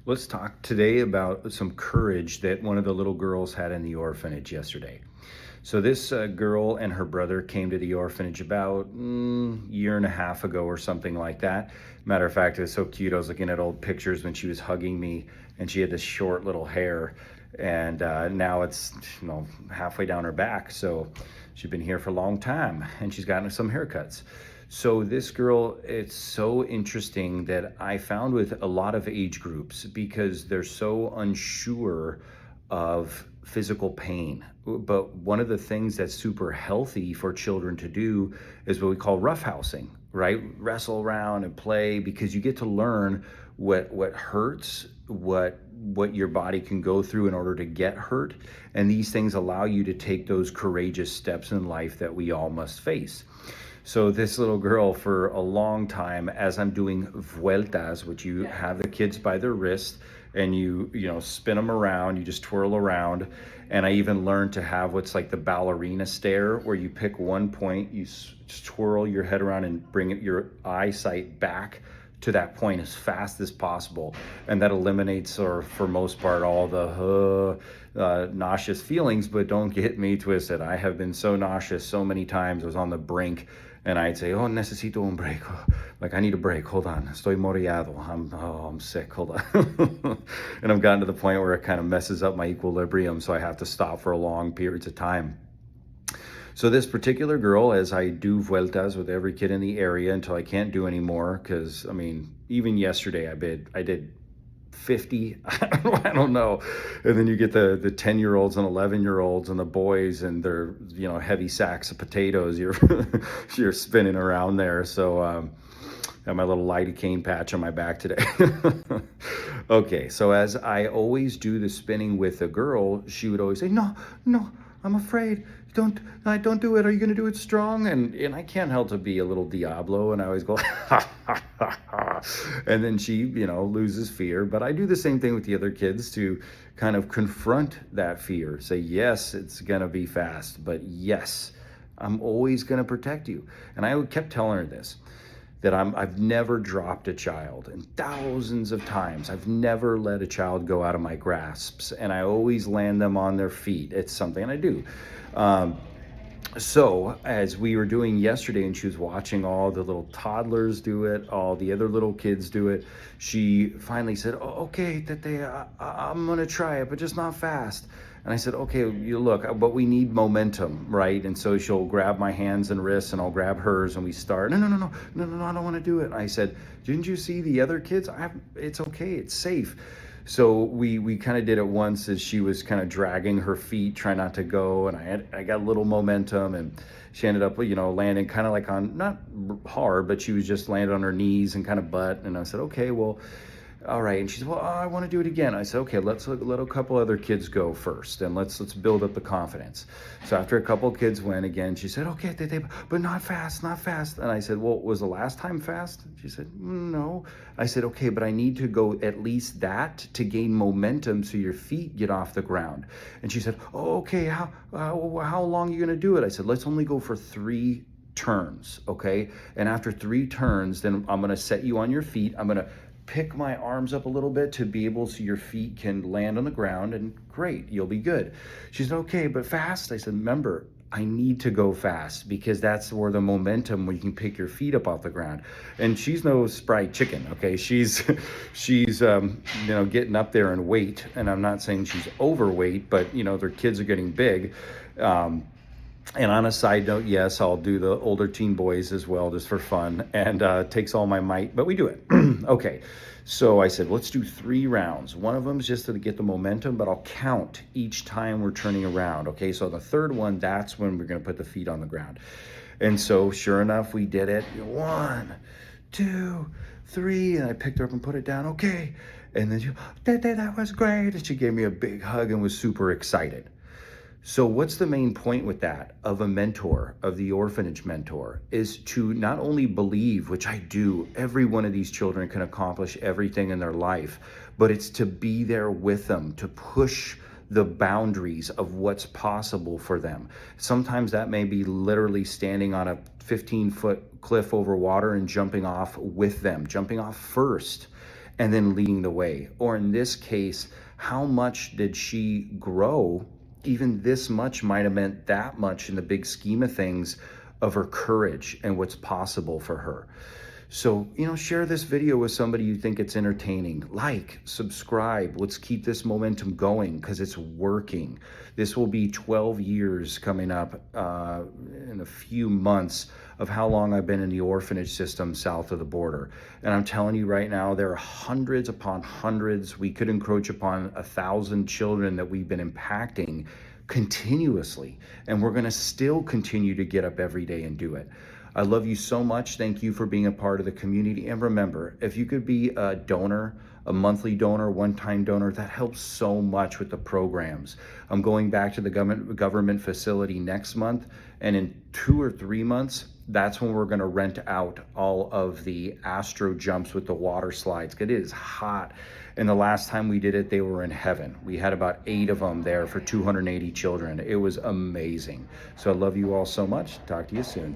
Let's talk today about some courage that one of the little girls had in the orphanage yesterday. So this girl and her brother came to the orphanage about year and a half ago or something like that. Matter of fact, it was so cute. I was looking at old pictures when she was hugging me, and she had this short little hair, and now it's halfway down her back. So she's been here for a long time, and she's gotten some haircuts. So this girl, it's so interesting that I found with a lot of age groups because they're so unsure of physical pain. But one of the things that's super healthy for children to do is what we call roughhousing, right? Wrestle around and play, because you get to learn what hurts, what your body can go through in order to get hurt. And these things allow you to take those courageous steps in life that we all must face. So this little girl, for a long time, as I'm doing vueltas, which you have the kids by their wrist and you spin them around, you just twirl around. And I even learned to have what's like the ballerina stare, where you pick one point, you twirl your head around and bring your eyesight back to that point as fast as possible. And that eliminates, or for most part, all the nauseous feelings. But don't get me twisted. I have been so nauseous so many times. I was on the brink and I'd say, oh, necesito un break. Like, I need a break. Hold on. Estoy mareado. I'm sick. Hold on. And I've gotten to the point where it kind of messes up my equilibrium. So I have to stop for long periods of time. So this particular girl, as I do vueltas with every kid in the area until I can't do anymore, because, I mean, even yesterday I did 50, I don't know. And then you get the 10-year-olds and 11-year-olds and the boys and their, heavy sacks of potatoes. You're spinning around there. So I have my little lidocaine patch on my back today. Okay, so as I always do the spinning with a girl, she would always say, no, I'm afraid. Don't do it. Are you going to do it strong? And I can't help to be a little Diablo, and I always go, ha, ha, ha, ha. And then she, loses fear. But I do the same thing with the other kids to kind of confront that fear. Say, yes, it's going to be fast, but yes, I'm always going to protect you. And I kept telling her this, that I've never dropped a child, and thousands of times I've never let a child go out of my grasps, and I always land them on their feet. It's something I do. So as we were doing yesterday, and she was watching all the little toddlers do it, all the other little kids do it, she finally said, oh, okay, Tete, I'm gonna try it, but just not fast. And I said, okay, you look, but we need momentum, right? And so she'll grab my hands and wrists, and I'll grab hers, and we start. No, I don't want to do it. And I said, didn't you see the other kids? It's okay, it's safe. So we kind of did it once, as she was kind of dragging her feet, trying not to go, and I got a little momentum, and she ended up landing kind of like on, not hard, but she was just landed on her knees and kind of butt. And I said, okay, well, all right. And she said, well, I want to do it again. I said, okay, let's let a couple other kids go first, and let's build up the confidence. So after a couple kids went again, she said, okay, but not fast. And I said, well, was the last time fast? She said, no. I said, okay, but I need to go at least that to gain momentum so your feet get off the ground. And she said, oh, okay, how long are you going to do it? I said, let's only go for 3 turns, okay? And after 3 turns, then I'm going to set you on your feet. I'm going to pick my arms up a little bit to be able so your feet can land on the ground, and great, you'll be good. She said, okay, but fast? I said, remember, I need to go fast, because that's where the momentum, where you can pick your feet up off the ground. And she's no spry chicken, okay? She's getting up there in weight, and I'm not saying she's overweight, but their kids are getting big. And on a side note, yes, I'll do the older teen boys as well, just for fun, and takes all my might, but we do it. Okay, so I said, let's do 3 rounds. One of them is just to get the momentum, but I'll count each time we're turning around, okay? So the third one, that's when we're gonna put the feet on the ground. And so sure enough, we did it. 1, 2, 3, and I picked her up and put it down, okay. And then she, that was great. And she gave me a big hug and was super excited. So what's the main point with that, of a mentor, of the Orphanage Mentor, is to not only believe, which I do, every one of these children can accomplish everything in their life, but it's to be there with them, to push the boundaries of what's possible for them. Sometimes that may be literally standing on a 15-foot cliff over water and jumping off with them, jumping off first. and then leading the way. Or in this case, how much did she grow? Even this much might have meant that much in the big scheme of things, of her courage and what's possible for her. So, share this video with somebody you think it's entertaining. Like, subscribe. Let's keep this momentum going because it's working. This will be 12 years coming up in a few months of how long I've been in the orphanage system south of the border. And I'm telling you right now, there are hundreds upon hundreds. We could encroach upon 1,000 children that we've been impacting continuously. And we're going to still continue to get up every day and do it. I love you so much. Thank you for being a part of the community. And remember, if you could be a donor, a monthly donor, one-time donor, that helps so much with the programs. I'm going back to the government facility next month, and in 2 or 3 months, that's when we're going to rent out all of the Astro jumps with the water slides. It is hot. And the last time we did it, they were in heaven. We had about 8 of them there for 280 children. It was amazing. So I love you all so much. Talk to you soon.